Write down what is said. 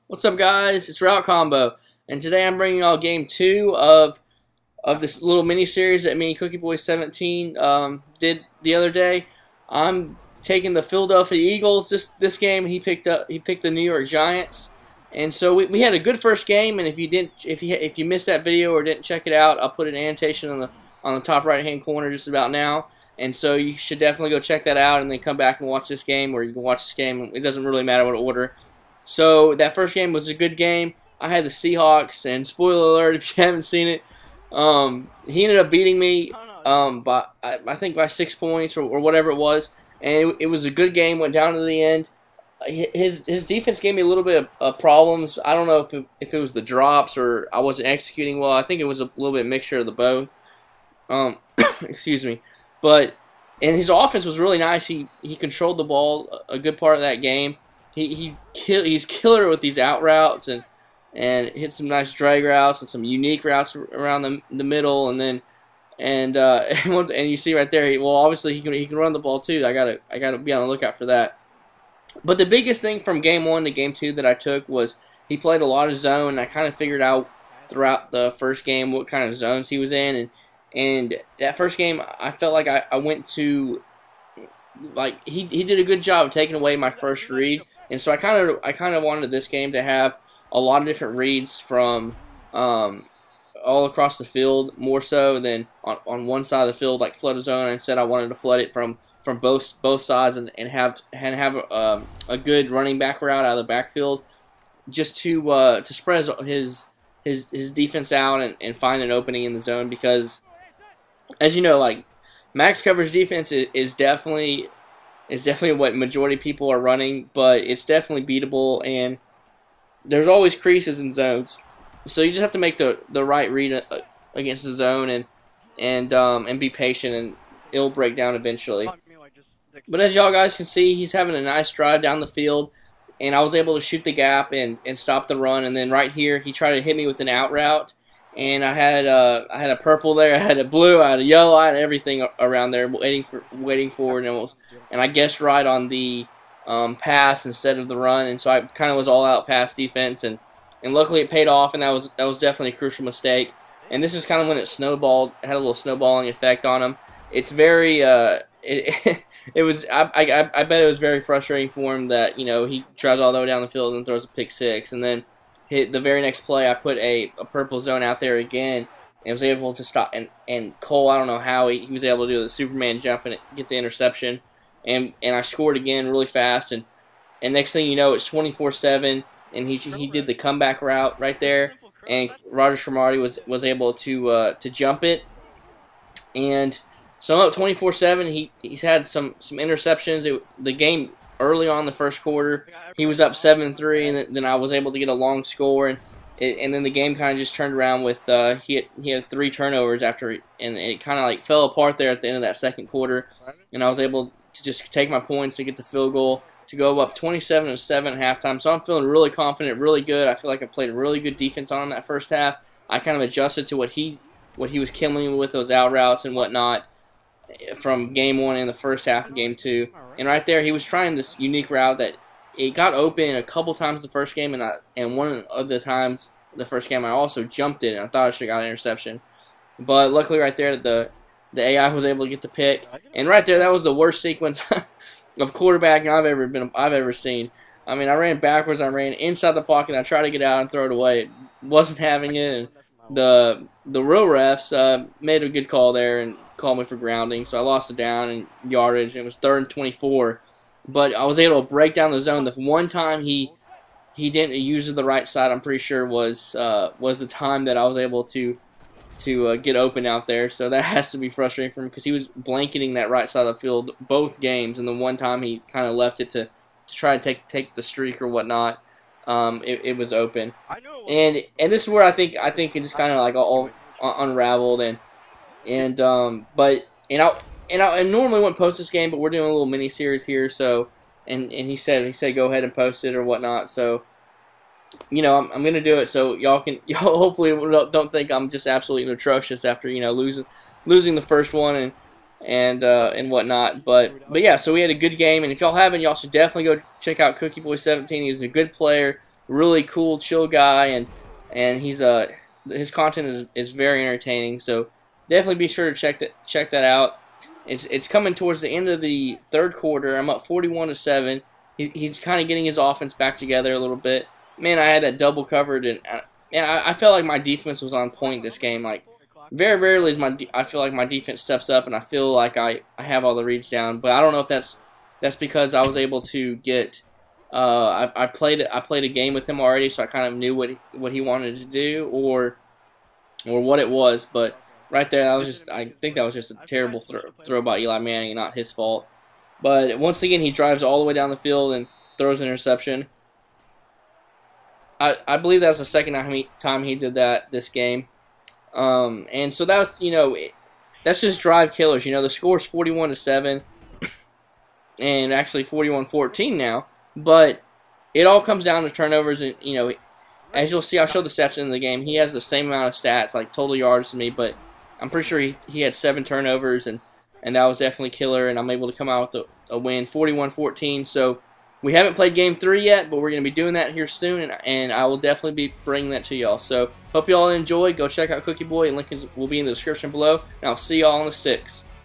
What's up, guys? It's Route Combo, and today I'm bringing y'all game 2 of this little mini series that me and cookieboy17 did the other day. I'm taking the Philadelphia Eagles. This game he picked the New York Giants, and so we had a good first game. And if you missed that video or didn't check it out, I'll put an annotation on the top right hand corner just about now. And so you should definitely go check that out, and then come back and watch this game, or you can watch this game. It doesn't really matter what order. So that first game was a good game. I had the Seahawks, and spoiler alert if you haven't seen it, he ended up beating me I think by 6 points or whatever it was, and it was a good game. Went down to the end. His defense gave me a little bit of problems. I don't know if it was the drops or I wasn't executing well. I think it was a little bit mixture of the both. Excuse me, and his offense was really nice. He controlled the ball a good part of that game. He's killer with these out routes and hit some nice drag routes and some unique routes around the middle, and you see right there. Well, obviously he can run the ball too. I gotta be on the lookout for that. But the biggest thing from game 1 to game 2 that I took was he played a lot of zone. And I kind of figured out throughout the first game what kind of zones he was in, and that first game I felt like I went to, like, he did a good job of taking away my first read. And so I kind of wanted this game to have a lot of different reads from all across the field, more so than on one side of the field, like flood a zone. Instead, I wanted to flood it from both sides and have a good running back route out of the backfield, just to spread his defense out and find an opening in the zone. Because, as you know, like, max coverage defense is definitely what majority of people are running, but it's definitely beatable, and there's always creases in zones. So you just have to make the right read against the zone and be patient, and it'll break down eventually. But as y'all guys can see, he's having a nice drive down the field, and I was able to shoot the gap and stop the run. And then right here, he tried to hit me with an out route, and I had a purple there, I had a blue, I had a yellow, I had everything around there waiting for it, and I guessed right on the pass instead of the run, and so I kind of was all out pass defense, and luckily it paid off, and that was definitely a crucial mistake. And this is kind of when it snowballed, had a little snowballing effect on him. It's very it was I bet it was very frustrating for him that, you know, he drives all the way down the field and throws a pick six, and then the very next play I put a purple zone out there again and was able to stop, and Cole, I don't know how he was able to do the Superman jump and get the interception, and I scored again really fast, and next thing you know, it's 24-7, and he did the comeback route right there, and Roger Cromartie was able to jump it, and so I'm up 24-7. He's had some interceptions. The game early on in the first quarter, he was up 7-3, and then I was able to get a long score, and then the game kind of just turned around with he had 3 turnovers after, and it kind of like fell apart there at the end of that second quarter, and I was able to just take my points to get the field goal to go up 27-7 at halftime. So I'm feeling really confident, really good. I feel like I played a really good defense on him that first half. I kind of adjusted to what he was killing me with, those out routes and whatnot, from game 1 and the first half of game 2. And right there, he was trying this unique route that it got open a couple times the first game, and one of the times the first game I also jumped it, and I thought I should have got an interception. But luckily right there, the AI was able to get the pick. And right there, that was the worst sequence of quarterbacking I've ever seen. I mean, I ran backwards, I ran inside the pocket, I tried to get out and throw it away. Wasn't having it, and the real refs made a good call there and called me for grounding, so I lost it down and yardage, and it was 3rd and 24. But I was able to break down the zone. The one time he didn't use the right side, I'm pretty sure was the time that I was able to get open out there. So that has to be frustrating for him, because he was blanketing that right side of the field both games, and the one time he kind of left it to try to take the streak or whatnot, it was open. And this is where I think it just kind of like all unraveled, and I normally wouldn't post this game, but we're doing a little mini series here, so and he said go ahead and post it or whatnot. So, you know, I'm gonna do it, so y'all hopefully don't think I'm just absolutely atrocious after, you know, losing the first one and whatnot. But yeah, so we had a good game, and if y'all haven't, y'all should definitely go check out cookieboy17. He's a good player. really cool, chill guy, and he's his content is very entertaining. So definitely be sure to check that out. It's coming towards the end of the third quarter. I'm up 41-7. He's kind of getting his offense back together a little bit. Man, I had that double covered, and I felt like my defense was on point this game. Like, very rarely is I feel like my defense steps up, and I feel like I have all the reads down. But I don't know if that's because I was able to get I played a game with him already, so I kind of knew what he wanted to do, or what it was. But right there, I think that was just a terrible throw by Eli Manning, not his fault. But once again, he drives all the way down the field and throws an interception. I believe that's the second time he did that this game. And so that's, that's just drive killers. The score's 41-7, and actually 41-14 now. But it all comes down to turnovers, and as you'll see, I'll show the stats in the game. He has the same amount of stats, like total yards to me, but I'm pretty sure he had 7 turnovers, and that was definitely killer. And I'm able to come out with a win, 41-14. So we haven't played Game 3 yet, but we're going to be doing that here soon, and I will definitely be bringing that to y'all. So hope y'all enjoy. Go check out Cookie Boy, and link will be in the description below, and I'll see y'all on the sticks.